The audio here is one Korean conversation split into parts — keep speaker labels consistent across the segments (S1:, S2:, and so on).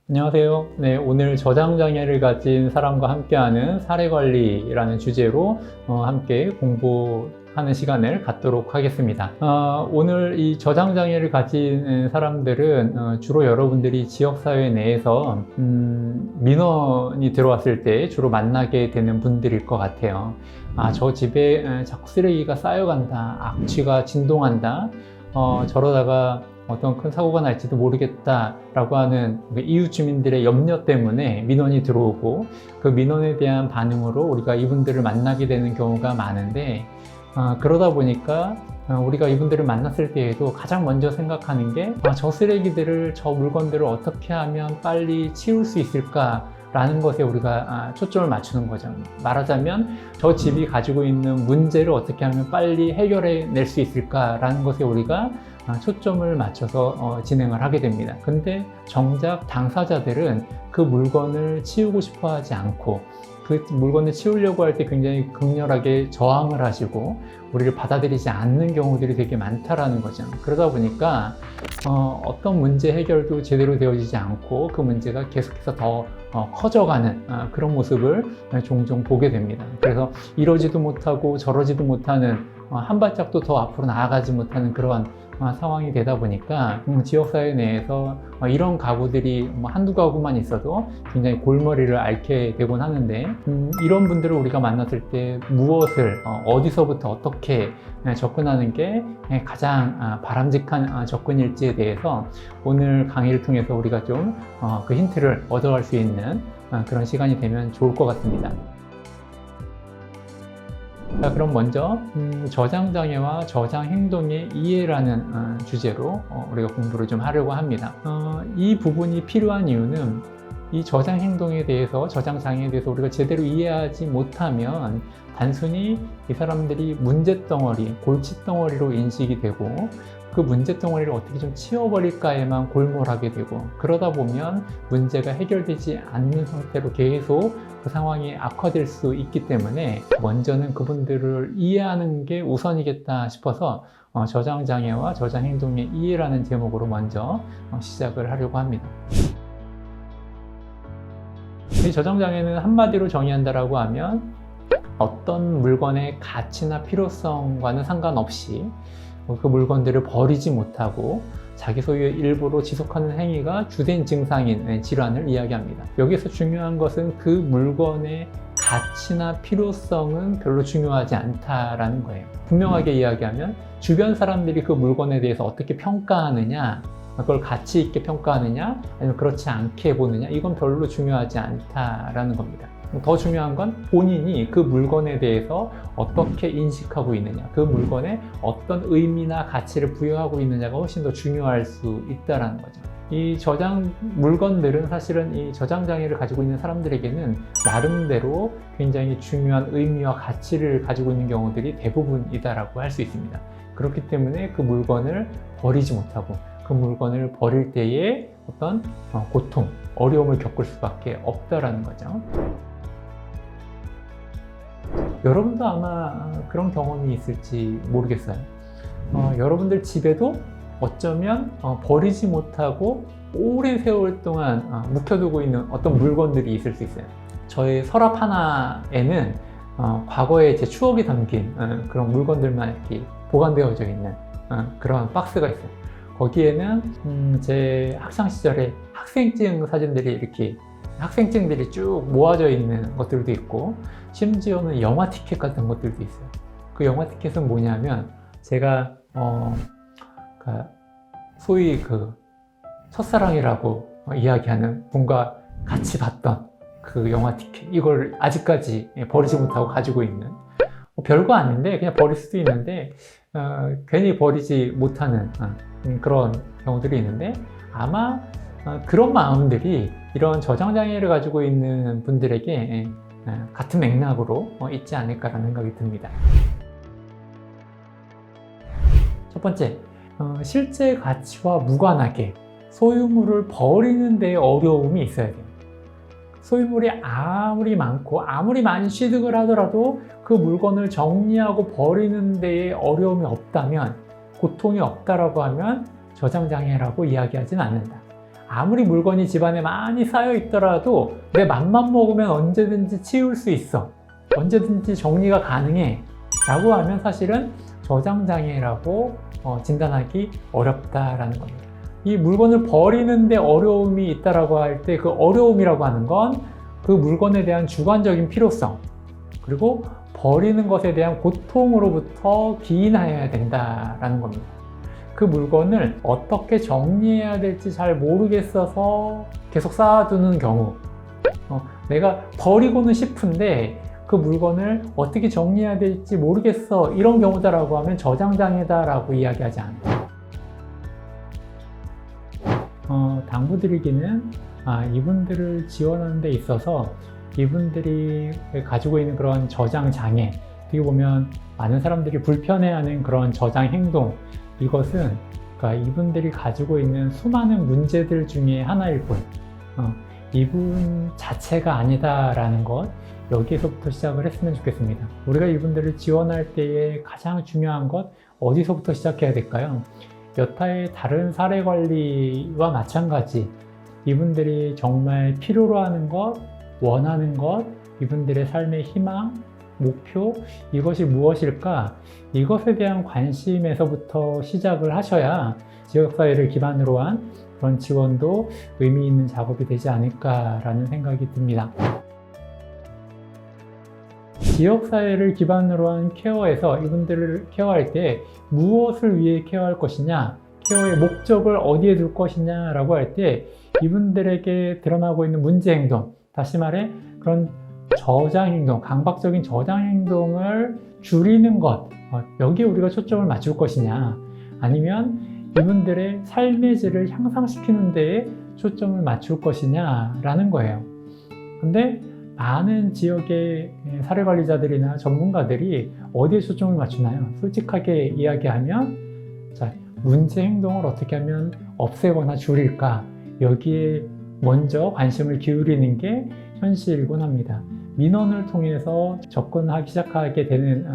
S1: 안녕하세요. 네, 오늘 저장장애를 가진 사람과 함께하는 사례관리라는 주제로 함께 공부하는 시간을 갖도록 하겠습니다. 오늘 이 저장장애를 가진 사람들은 주로 여러분들이 지역사회 내에서 민원이 들어왔을 때 주로 만나게 되는 분들일 것 같아요. 저 집에 자꾸 쓰레기가 쌓여간다, 악취가 진동한다, 저러다가 어떤 큰 사고가 날지도 모르겠다라고 하는 이웃 주민들의 염려 때문에 민원이 들어오고, 그 민원에 대한 반응으로 우리가 이분들을 만나게 되는 경우가 많은데, 그러다 보니까 우리가 이분들을 만났을 때에도 가장 먼저 생각하는 게 저 쓰레기들을, 저 물건들을 어떻게 하면 빨리 치울 수 있을까 라는 것에 우리가 초점을 맞추는 거죠. 말하자면 저 집이 가지고 있는 문제를 어떻게 하면 빨리 해결해 낼 수 있을까라는 것에 우리가 초점을 맞춰서 진행을 하게 됩니다. 근데 정작 당사자들은 그 물건을 치우고 싶어 하지 않고, 그 물건을 치우려고 할 때 굉장히 극렬하게 저항을 하시고 우리를 받아들이지 않는 경우들이 되게 많다라는 거죠. 그러다 보니까 어떤 문제 해결도 제대로 되어지지 않고 그 문제가 계속해서 더 커져가는 그런 모습을 종종 보게 됩니다. 그래서 이러지도 못하고 저러지도 못하는, 한 발짝도 더 앞으로 나아가지 못하는 그러한 상황이 되다 보니까 지역사회 내에서 이런 가구들이 한두 가구만 있어도 굉장히 골머리를 앓게 되곤 하는데, 이런 분들을 우리가 만났을 때 무엇을 어디서부터 어떻게 접근하는 게 가장 바람직한 접근일지에 대해서 오늘 강의를 통해서 우리가 좀 그 힌트를 얻어갈 수 있는 그런 시간이 되면 좋을 것 같습니다. 자, 그럼 먼저 저장장애와 저장행동의 이해라는 주제로 우리가 공부를 좀 하려고 합니다. 이 부분이 필요한 이유는 이 저장행동에 대해서, 저장장애에 대해서 우리가 제대로 이해하지 못하면 단순히 이 사람들이 문제덩어리, 골칫덩어리로 인식이 되고, 그 문제덩어리를 어떻게 좀 치워버릴까에만 골몰하게 되고, 그러다 보면 문제가 해결되지 않는 상태로 계속 그 상황이 악화될 수 있기 때문에 먼저는 그분들을 이해하는 게 우선이겠다 싶어서 저장장애와 저장행동의 이해라는 제목으로 먼저 시작을 하려고 합니다. 이 저장장애는 한마디로 정의한다라고 하면 어떤 물건의 가치나 필요성과는 상관없이 그 물건들을 버리지 못하고 자기 소유의 일부로 지속하는 행위가 주된 증상인 질환을 이야기합니다. 여기서 중요한 것은 그 물건의 가치나 필요성은 별로 중요하지 않다라는 거예요. 분명하게 이야기하면 주변 사람들이 그 물건에 대해서 어떻게 평가하느냐, 그걸 가치 있게 평가하느냐 아니면 그렇지 않게 보느냐, 이건 별로 중요하지 않다라는 겁니다. 더 중요한 건 본인이 그 물건에 대해서 어떻게 인식하고 있느냐, 그 물건에 어떤 의미나 가치를 부여하고 있느냐가 훨씬 더 중요할 수 있다는 거죠. 이 저장 물건들은 사실은 이 저장장애를 가지고 있는 사람들에게는 나름대로 굉장히 중요한 의미와 가치를 가지고 있는 경우들이 대부분이다라고 할 수 있습니다. 그렇기 때문에 그 물건을 버리지 못하고 그 물건을 버릴 때에 어떤 고통, 어려움을 겪을 수밖에 없다라는 거죠. 여러분도 아마 그런 경험이 있을지 모르겠어요. 여러분들 집에도 어쩌면 버리지 못하고 오랜 세월 동안 묵혀두고 있는 어떤 물건들이 있을 수 있어요. 저의 서랍 하나에는 과거의 제 추억이 담긴 그런 물건들만 이렇게 보관되어져 있는 그런 박스가 있어요. 거기에는 제 학창 시절에 학생증 사진들이 이렇게, 학생증들이 쭉 모아져 있는 것들도 있고, 심지어는 영화 티켓 같은 것들도 있어요. 그 영화 티켓은 뭐냐면 제가 소위 그 첫사랑이라고 이야기하는 분과 같이 봤던 그 영화 티켓, 이걸 아직까지 버리지 못하고 가지고 있는, 별거 아닌데 그냥 버릴 수도 있는데 괜히 버리지 못하는 그런 경우들이 있는데, 아마 그런 마음들이 이런 저장장애를 가지고 있는 분들에게 같은 맥락으로 있지 않을까라는 생각이 듭니다. 첫 번째, 실제 가치와 무관하게 소유물을 버리는 데 어려움이 있어야 돼요. 소유물이 아무리 많고 아무리 많이 취득을 하더라도 그 물건을 정리하고 버리는 데에 어려움이 없다면, 고통이 없다라고 하면 저장장애라고 이야기하진 않는다. 아무리 물건이 집안에 많이 쌓여 있더라도 내 맘만 먹으면 언제든지 치울 수 있어, 언제든지 정리가 가능해 라고 하면 사실은 저장장애라고 진단하기 어렵다라는 겁니다. 이 물건을 버리는데 어려움이 있다라고 할 때 그 어려움이라고 하는 건 그 물건에 대한 주관적인 필요성, 그리고 버리는 것에 대한 고통으로부터 기인하여야 된다라는 겁니다. 그 물건을 어떻게 정리해야 될지 잘 모르겠어서 계속 쌓아두는 경우, 내가 버리고는 싶은데 그 물건을 어떻게 정리해야 될지 모르겠어, 이런 경우다라고 하면 저장장애다라고 이야기하지 않아요. 당부드리기는 이분들을 지원하는 데 있어서 이분들이 가지고 있는 그런 저장장애, 어떻게 보면 많은 사람들이 불편해하는 그런 저장 행동, 이것은 그러니까 이분들이 가지고 있는 수많은 문제들 중에 하나일 뿐, 이분 자체가 아니다라는 것, 여기에서부터 시작을 했으면 좋겠습니다. 우리가 이분들을 지원할 때에 가장 중요한 것, 어디서부터 시작해야 될까요? 여타의 다른 사례 관리와 마찬가지, 이분들이 정말 필요로 하는 것, 원하는 것, 이분들의 삶의 희망, 목표, 이것이 무엇일까? 이것에 대한 관심에서부터 시작을 하셔야 지역사회를 기반으로 한 그런 지원도 의미 있는 작업이 되지 않을까라는 생각이 듭니다. 지역사회를 기반으로 한 케어에서 이분들을 케어할 때 무엇을 위해 케어할 것이냐, 케어의 목적을 어디에 둘 것이냐 라고 할 때 이분들에게 드러나고 있는 문제 행동, 다시 말해 그런 저장 행동, 강박적인 저장 행동을 줄이는 것, 여기에 우리가 초점을 맞출 것이냐, 아니면 이분들의 삶의 질을 향상시키는 데에 초점을 맞출 것이냐 라는 거예요. 근데 많은 지역의 사례관리자들이나 전문가들이 어디에 초점을 맞추나요? 솔직하게 이야기하면 문제 행동을 어떻게 하면 없애거나 줄일까, 여기에 먼저 관심을 기울이는 게 현실이곤 합니다. 민원을 통해서 접근하기 시작하게 되는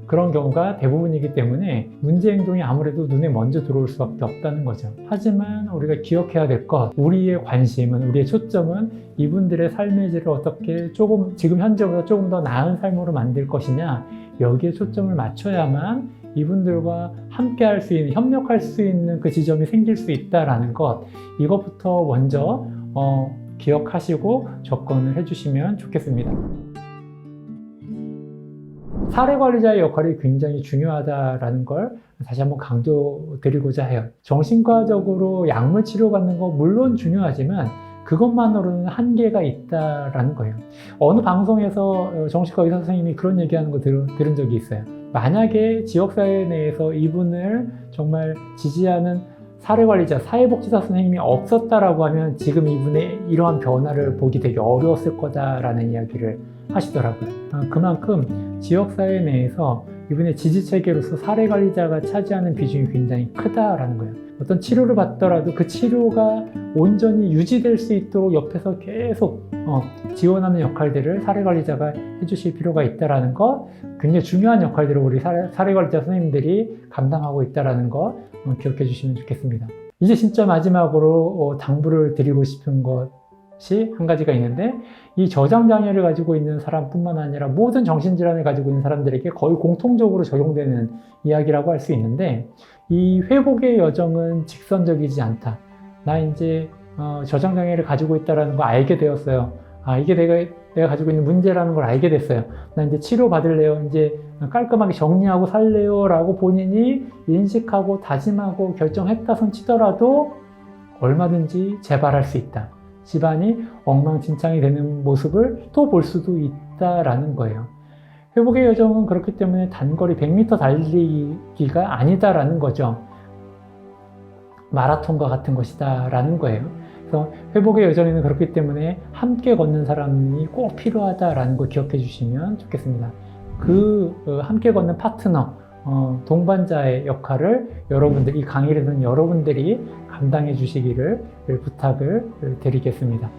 S1: 그런 경우가 대부분이기 때문에 문제 행동이 아무래도 눈에 먼저 들어올 수밖에 없다는 거죠. 하지만 우리가 기억해야 될 것, 우리의 관심은, 우리의 초점은 이분들의 삶의 질을 어떻게 지금 현재보다 조금 더 나은 삶으로 만들 것이냐, 여기에 초점을 맞춰야만 이분들과 함께 할 수 있는, 협력할 수 있는 그 지점이 생길 수 있다라는 것, 이것부터 먼저 기억하시고 접근을 해주시면 좋겠습니다. 사례관리자의 역할이 굉장히 중요하다라는 걸 다시 한번 강조드리고자 해요. 정신과적으로 약물 치료받는 거 물론 중요하지만 그것만으로는 한계가 있다라는 거예요. 어느 방송에서 정신과 의사 선생님이 그런 얘기하는 거 들은 적이 있어요. 만약에 지역사회 내에서 이분을 정말 지지하는 사례관리자, 사회복지사 선생님이 없었다라고 하면 지금 이분의 이러한 변화를 보기 되게 어려웠을 거다라는 이야기를 하시더라고요. 그만큼 지역사회 내에서 이분의 지지체계로서 사례관리자가 차지하는 비중이 굉장히 크다라는 거예요. 어떤 치료를 받더라도 그 치료가 온전히 유지될 수 있도록 옆에서 계속 지원하는 역할들을 사례관리자가 해주실 필요가 있다는 것, 굉장히 중요한 역할들을 우리 사례관리자 선생님들이 감당하고 있다는 것 기억해 주시면 좋겠습니다. 이제 진짜 마지막으로 당부를 드리고 싶은 것이 한 가지가 있는데, 이 저장장애를 가지고 있는 사람뿐만 아니라 모든 정신질환을 가지고 있는 사람들에게 거의 공통적으로 적용되는 이야기라고 할 수 있는데, 이 회복의 여정은 직선적이지 않다. 나 이제 저장장애를 가지고 있다는 거 알게 되었어요. 이게 내가 가지고 있는 문제라는 걸 알게 됐어요. 나 이제 치료받을래요. 이제 깔끔하게 정리하고 살래요 라고 본인이 인식하고 다짐하고 결정했다 손 치더라도 얼마든지 재발할 수 있다. 집안이 엉망진창이 되는 모습을 또 볼 수도 있다라는 거예요. 회복의 여정은 그렇기 때문에 단거리 100m 달리기가 아니다라는 거죠. 마라톤과 같은 것이다 라는 거예요. 그래서 회복의 여정에는 그렇기 때문에 함께 걷는 사람이 꼭 필요하다라는 거 기억해 주시면 좋겠습니다. 그 함께 걷는 파트너, 동반자의 역할을 여러분들이, 이 강의를 듣는 여러분들이 감당해 주시기를 부탁을 드리겠습니다.